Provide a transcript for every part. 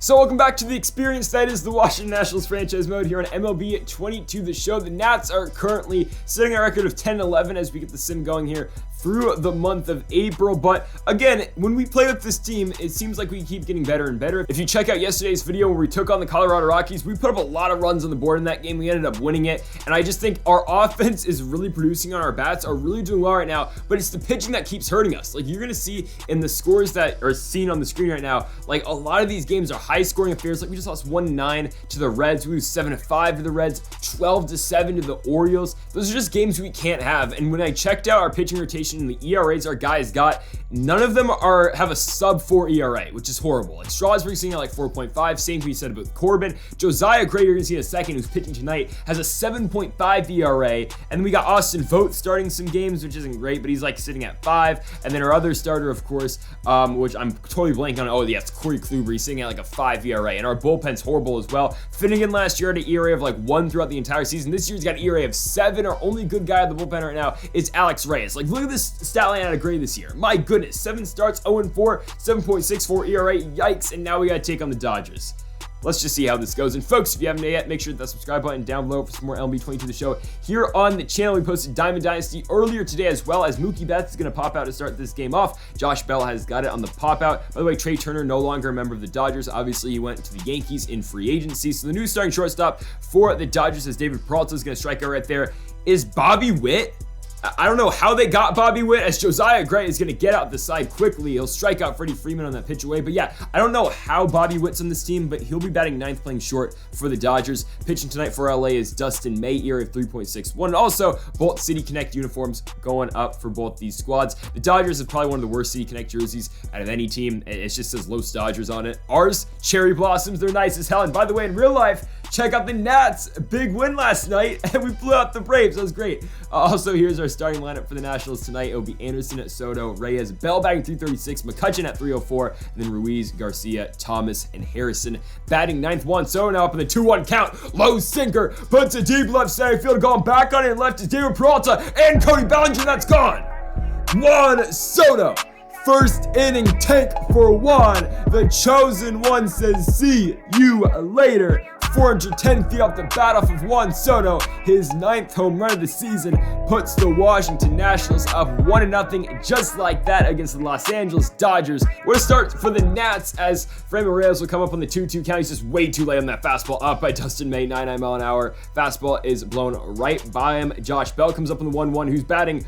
So welcome back to the experience that is the Washington Nationals franchise mode here on MLB 22 The Show. The Nats are currently sitting at a record of 10-11 as we get the sim going here through the month of April. But again, when we play with this team, it seems like we keep getting better and better. If you check out yesterday's video where we took on the Colorado Rockies, we put up a lot of runs on the board in that game. We ended up winning it. And I just think our offense is really producing on our bats, are really doing well right now, but it's the pitching that keeps hurting us. Like you're going to see in the scores that are seen on the screen right now, like a lot of these games are high scoring affairs. Like we just lost 1-9 to the Reds. We lose 7-5 to the Reds, 12-7 to the Orioles. Those are just games we can't have. And when I checked out our pitching rotation and the ERAs our guys got, none of them have a sub 4 ERA, which is horrible. Like Strasburg's sitting at like 4.5. Same thing we said about Corbin. Josiah Gray, you're gonna see in a second, who's pitching tonight, has a 7.5 ERA. And then we got Austin Vogt starting some games, which isn't great, but he's like sitting at 5. And then our other starter, of course, which I'm totally blanking on. Oh yes, Corey Kluber. He's sitting at like a 5 ERA. And our bullpen's horrible as well. Finnegan last year had an ERA of like 1 throughout the entire season. This year he's got an ERA of 7. Our only good guy at the bullpen right now is Alex Reyes. Like look at this stat line out of Gray this year. My goodness, 7 starts, 0-4, 7.64 ERA. Yikes! And now we got to take on the Dodgers. Let's just see how this goes. And folks, if you haven't yet, make sure to hit that subscribe button down below for some more MLB 22 The Show here on the channel. We posted Diamond Dynasty earlier today as well, as Mookie Betts is going to pop out to start this game off. Josh Bell has got it on the pop out. By the way, Trey Turner no longer a member of the Dodgers. Obviously, he went to the Yankees in free agency. So the new starting shortstop for the Dodgers, as David Peralta is going to strike out right there, is Bobby Witt. I don't know how they got Bobby Witt, as Josiah Gray is going to get out the side quickly. He'll strike out Freddie Freeman on that pitch away. But yeah, I don't know how Bobby Witt's on this team, but he'll be batting 9th playing short for the Dodgers. Pitching tonight for LA is Dustin May, ERA of 3.61. And also, both City Connect uniforms going up for both these squads. The Dodgers is probably one of the worst City Connect jerseys out of any team. It just says Los Dodgers on it. Ours, cherry blossoms. They're nice as hell. And by the way, in real life, check out the Nats. Big win last night, and we blew out the Braves. That was great. Also, here's our starting lineup for the Nationals tonight. It'll be Anderson, Soto, Reyes, Bell batting 336, McCutchen at 304, and then Ruiz, Garcia, Thomas, and Harrison batting 9th. Juan Soto now up in the 2-1 count. Low sinker, puts a deep left center field, going back on it, and left is David Peralta and Cody Bellinger. That's gone. Juan Soto. First inning tank for Juan. The chosen one says, see you later. 410 feet off the bat off of Juan Soto. His 9th home run of the season puts the Washington Nationals up 1-0 just like that against the Los Angeles Dodgers. We're going to start for the Nats, as Framber Reyes will come up on the 2-2 count. He's just way too late on that fastball, up by Dustin May, 99 mile an hour. Fastball is blown right by him. Josh Bell comes up on the 1-1, who's batting,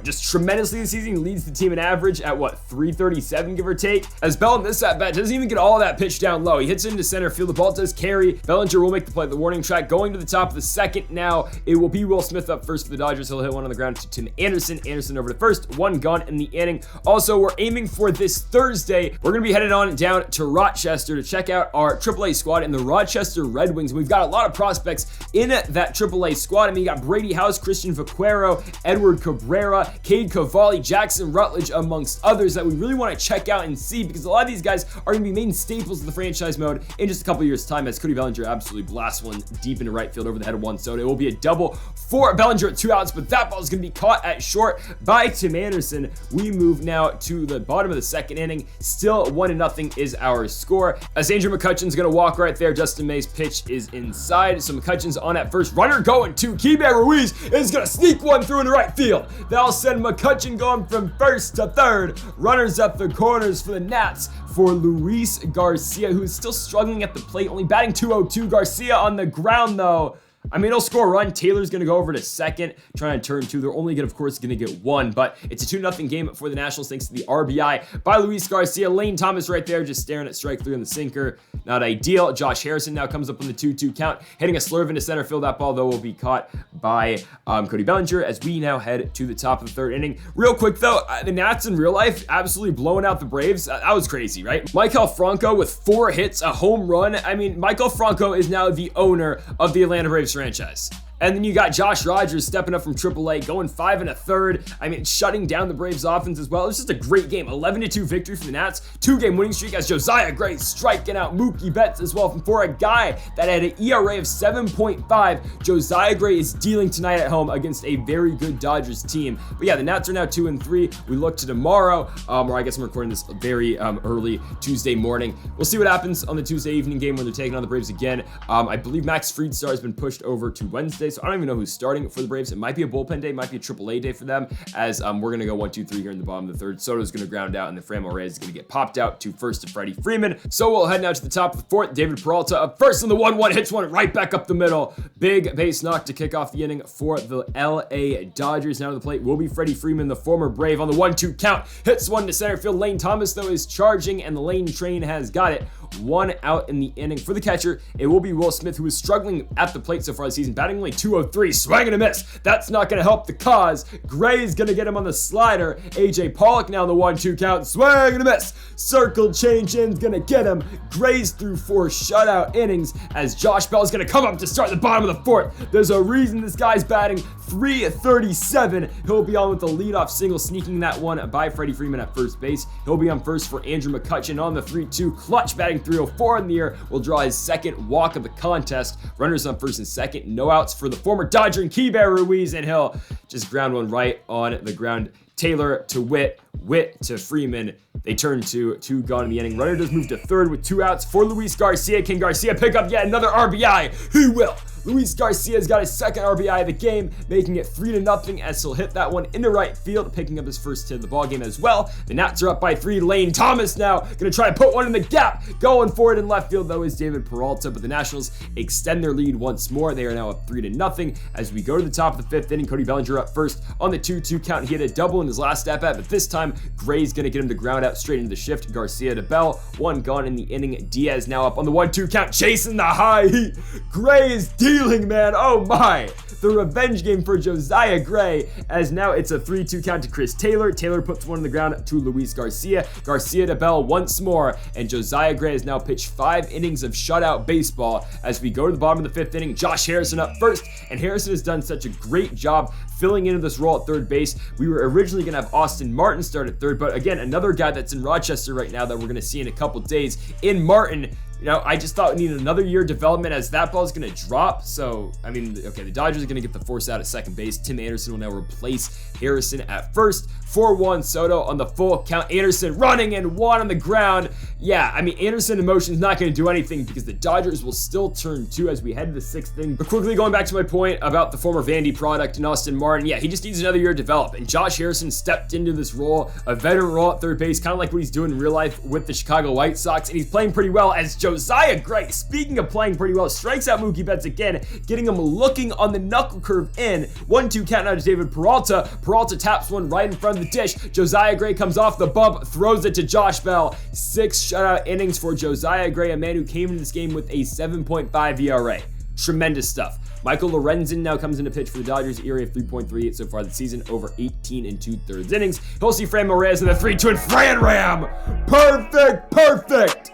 just tremendously this season. He leads the team in average at 337, give or take. As Bell in this at bat doesn't even get all of that pitch down low. He hits it into center field. The ball does carry. Bellinger will make the play at the warning track. Going to the top of the second now, it will be Will Smith up first for the Dodgers. He'll hit one on the ground to Tim Anderson. Anderson over to first, 1 gone in the inning. Also, we're aiming for this Thursday. We're going to be headed on down to Rochester to check out our AAA squad in the Rochester Red Wings. We've got a lot of prospects in that AAA squad. I mean, you got Brady House, Christian Vaquero, Edward Cabrera, Cade Cavalli, Jackson Rutledge, amongst others that we really want to check out and see, because a lot of these guys are going to be main staples of the franchise mode in just a couple years' time, as Cody Bellinger absolutely blasts one deep into right field over the head of Juan Soto. It will be a double for Bellinger at 2 outs, but that ball is going to be caught at short by Tim Anderson. We move now to the bottom of the second inning. Still 1-0 is our score, as Andrew McCutchen's going to walk right there. Dustin May's pitch is inside, so McCutchen's on at first. Runner going to Keibert Ruiz is going to sneak one through into right field. That'll send McCutchen going from first to third. Runners up the corners for the Nats for Luis Garcia, who is still struggling at the plate, only batting 202. Garcia on the ground though. I mean, he'll score a run. Taylor's going to go over to second, trying to turn 2. They're only going to, of course, going to get 1, but it's a 2-0 game for the Nationals thanks to the RBI by Luis Garcia. Lane Thomas right there just staring at strike 3 on the sinker. Not ideal. Josh Harrison now comes up on the 2-2 count, hitting a slurve into center field. That ball, though, will be caught by Cody Bellinger, as we now head to the top of the third inning. Real quick, though, the Nats in real life absolutely blowing out the Braves. That was crazy, right? Maikel Franco with 4 hits, a home run. I mean, Maikel Franco is now the owner of the Atlanta Braves franchise. And then you got Josh Rogers stepping up from AAA, going 5 1/3. I mean, shutting down the Braves offense as well. It was just a great game. 11-2 victory for the Nats. 2-game winning streak as Josiah Gray striking out Mookie Betts as well. For a guy that had an ERA of 7.5, Josiah Gray is dealing tonight at home against a very good Dodgers team. But yeah, the Nats are now 2-3. We look to tomorrow, or I guess I'm recording this very early Tuesday morning. We'll see what happens on the Tuesday evening game when they're taking on the Braves again. I believe Max Fried has been pushed over to Wednesday, so I don't even know who's starting for the Braves. It might be a bullpen day, might be a AAA day for them, as we're going to go 1-2-3 here in the bottom of the third. Soto's going to ground out, and then Franmil Reyes is going to get popped out to first to Freddie Freeman. So we'll head now to the top of the fourth. David Peralta up first in the 1-1, hits one right back up the middle. Big base knock to kick off the inning for the LA Dodgers. Now to the plate will be Freddie Freeman, the former Brave, on the 1-2 count. Hits one to center field. Lane Thomas, though, is charging, and the Lane train has got it. 1 out in the inning. For the catcher, it will be Will Smith, who is struggling at the plate so far this season, batting only .203, swing and a miss. That's not going to help the cause. Gray's going to get him on the slider. AJ Pollock now in the 1-2 count, swing and a miss. Circle change in's going to get him. Gray's through 4 shutout innings as Josh Bell is going to come up to start the bottom of the fourth. There's a reason this guy's batting .337. He'll be on with the leadoff single, sneaking that one by Freddie Freeman at first base. He'll be on first for Andrew McCutchen on the 3-2. Clutch batting .304 in the air will draw his second walk of the contest. Runners on first and second. No outs for the former Dodger and Key Bear Ruiz, and he'll just ground one right on the ground. Taylor to Witt, Witt to Freeman. They turn to 2 gone in the inning. Runner does move to third with 2 outs for Luis Garcia. Can Garcia pick up yet another RBI? He will. Luis Garcia's got his second RBI of the game, making it 3-0 as he'll hit that one into right field, picking up his first hit of the ball game as well. The Nats are up by 3. Lane Thomas now going to try to put one in the gap. Going for it in left field, though, is David Peralta, but the Nationals extend their lead once more. They are now up 3-0 as we go to the top of the 5th inning. Cody Bellinger up first on the 2-2 count. He had a double in his last at-bat, but this time Gray's going to get him to ground out straight into the shift. Garcia to Bell, 1 gone in the inning. Diaz now up on the 1-2 count, chasing the high heat. Gray is dealing, man. Oh my. The revenge game for Josiah Gray, as now it's a 3-2 count to Chris Taylor. Taylor puts one on the ground to Luis Garcia. Garcia to Bell once more, and Josiah Gray has now pitched 5 innings of shutout baseball. As we go to the bottom of the 5th inning, Josh Harrison up first, and Harrison has done such a great job filling into this role at third base. We were originally going to have Austin Martin start at third, but again, another guy that's in Rochester right now that we're going to see in a couple days in Martin. You know, I just thought we needed another year of development as that ball is going to drop. So, I mean, okay, the Dodgers are going to get the force out at second base. Tim Anderson will now replace Harrison at first. 4-1 Soto on the full count. Anderson running and 1 on the ground. Yeah, I mean, Anderson in motion is not going to do anything because the Dodgers will still turn 2 as we head to the 6th inning. But quickly going back to my point about the former Vandy product and Austin Martin, yeah, he just needs another year to develop. And Josh Harrison stepped into this role, a veteran role at third base, kind of like what he's doing in real life with the Chicago White Sox. And he's playing pretty well as Josiah Gray, speaking of playing pretty well, strikes out Mookie Betts again, getting him looking on the knuckle curve in. 1-2 count now to David Peralta. Peralta taps one right in front of the dish. Josiah Gray comes off the bump, throws it to Josh Bell. 6 shutout innings for Josiah Gray, a man who came into this game with a 7.5 ERA. Tremendous stuff. Michael Lorenzen now comes into pitch for the Dodgers, ERA of 3.38 so far this season, over 18 2/3 innings. He'll see Franmil Reyes in the 3-2 and Fran Ram. Perfect.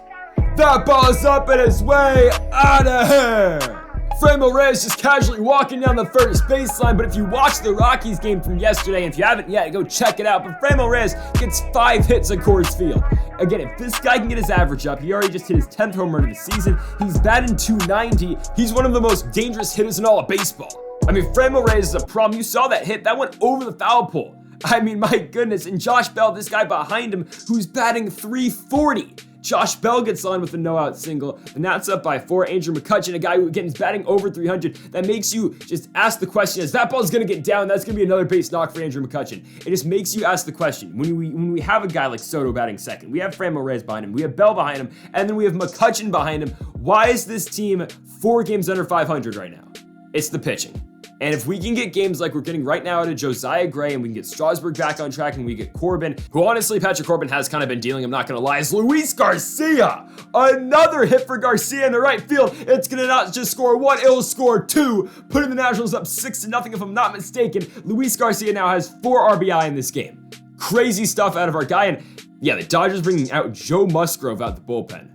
That ball is up and his way out of here. Franmil Reyes just casually walking down the first baseline, but if you watch the Rockies game from yesterday, and if you haven't yet, go check it out. But Franmil Reyes gets 5 hits at Coors Field. Again, if this guy can get his average up, he already just hit his 10th home run of the season. He's batting .290. He's one of the most dangerous hitters in all of baseball. I mean, Franmil Reyes is a problem. You saw that hit. That went over the foul pole. I mean, my goodness. And Josh Bell, this guy behind him, who's batting .340. Josh Bell gets on with a no-out single. The Nats up by 4. Andrew McCutchen, a guy who again is batting over .300. That makes you just ask the question: is that ball's going to get down? That's going to be another base knock for Andrew McCutchen. It just makes you ask the question. When we have a guy like Soto batting second, we have Franmil Reyes behind him, we have Bell behind him, and then we have McCutchen behind him. Why is this team 4 games under .500 right now? It's the pitching. And if we can get games like we're getting right now out of Josiah Gray, and we can get Strasburg back on track, and we get Corbin, who honestly Patrick Corbin has kind of been dealing, I'm not going to lie, is Luis Garcia. Another hit for Garcia in the right field. It's going to not just score 1, it'll score 2, putting the Nationals up 6-0 if I'm not mistaken. Luis Garcia now has 4 RBI in this game. Crazy stuff out of our guy. And yeah, the Dodgers bringing out Joe Musgrove out the bullpen.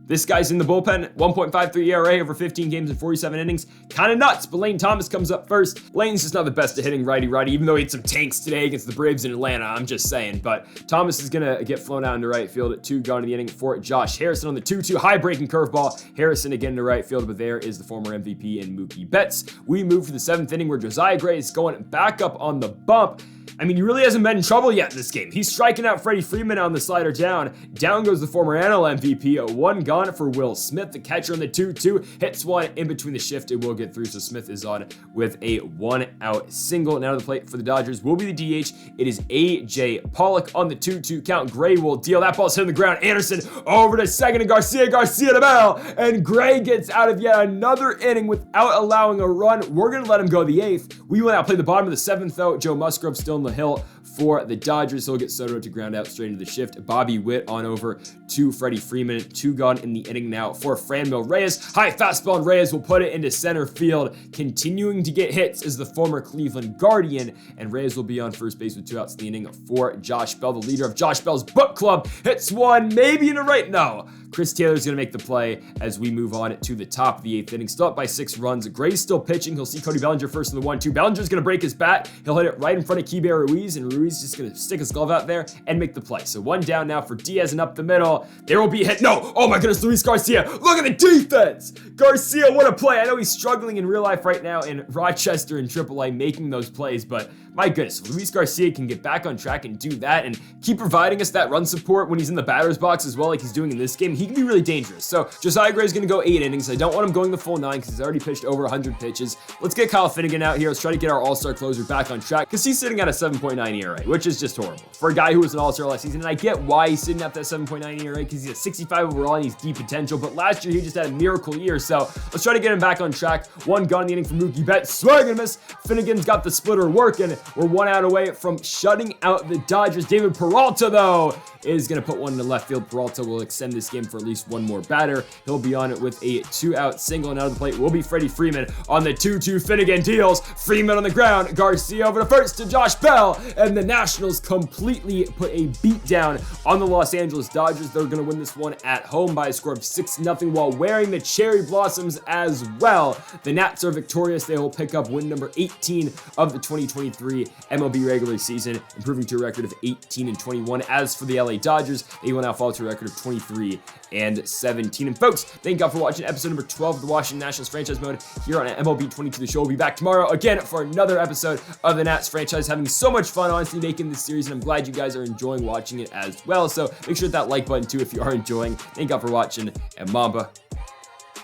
This guy's in the bullpen, 1.53 ERA over 15 games and 47 innings. Kind of nuts, but Lane Thomas comes up first. Lane's just not the best at hitting righty-righty, even though he had some tanks today against the Braves in Atlanta, I'm just saying. But Thomas is going to get flown out into right field at 2 gone in the inning for Josh Harrison on the 2-2 high-breaking curveball. Harrison again to right field, but there is the former MVP in Mookie Betts. We move to the 7th inning where Josiah Gray is going back up on the bump. I mean, he really hasn't been in trouble yet in this game. He's striking out Freddie Freeman on the slider down. Down goes the former NL MVP. A 1 gone for Will Smith. The catcher on the 2-2 hits one in between the shift. It will get through, so Smith is on with a 1-out single. Now to the plate for the Dodgers will be the DH. It is A.J. Pollock on the 2-2 count. Gray will deal. That ball's hitting the ground. Anderson over to second and Garcia to Bell. And Gray gets out of yet another inning without allowing a run. We're going to let him go the 8th. We will now play the bottom of the 7th, though. Joe Musgrove still in the hill for the Dodgers. He'll get Soto to ground out straight into the shift. Bobby Witt on over to Freddie Freeman. 2 gone in the inning now for Franmil Reyes. High fastball, and Reyes will put it into center field. Continuing to get hits is the former Cleveland Guardian, and Reyes will be on first base with 2 outs in the inning for Josh Bell. The leader of Josh Bell's book club hits one, maybe in a right. No. Chris Taylor's going to make the play as we move on to the top of the 8th inning. Still up by 6 runs. Gray's still pitching. He'll see Cody Bellinger first in the 1-2. Bellinger's going to break his bat. He'll hit it right in front of Keibert Ruiz, and Ruiz just going to stick his glove out there and make the play. So 1 down now for Diaz, and up the middle. There will be a hit. No! Oh my goodness, Luis Garcia. Look at the defense! Garcia, what a play. I know he's struggling in real life right now in Rochester and AAA making those plays, but my goodness, if Luis Garcia can get back on track and do that and keep providing us that run support when he's in the batter's box as well, like he's doing in this game, he can be really dangerous. So Josiah Gray is going to go 8 innings. I don't want him going the full 9 because he's already pitched over 100 pitches. Let's get Kyle Finnegan out here. Let's try to get our all-star closer back on track because he's sitting at a 7.9 ERA, which is just horrible for a guy who was an all-star last season. And I get why he's sitting at that 7.9 ERA because he's a 65 overall and he's deep potential. But last year he just had a miracle year. So let's try to get him back on track. 1 gone in the inning for Mookie Betts. Swing and miss. Finnegan's got the splitter working. We're 1 out away from shutting out the Dodgers. David Peralta, though, is going to put one into left field. Peralta will extend this game for at least 1 more batter. He'll be on it with a 2-out single, and out of the plate will be Freddie Freeman on the 2-2. Finnegan deals. Freeman on the ground. Garcia over to first to Josh Bell, and the Nationals completely put a beat down on the Los Angeles Dodgers. They're going to win this one at home by a score of 6-0 while wearing the cherry blossoms as well. The Nats are victorious. They will pick up win number 18 of the 2023 MLB regular season, improving to a record of 18-21. As for the LA Dodgers, they will now fall to a record of 23-17. And folks, thank God for watching episode number 12 of the Washington Nationals franchise mode here on MLB 22 The Show. We'll be back tomorrow again for another episode of the Nats franchise. Having so much fun, honestly, making this series, and I'm glad you guys are enjoying watching it as well. So make sure to hit that like button too if you are enjoying. Thank God for watching, and Mamba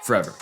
forever.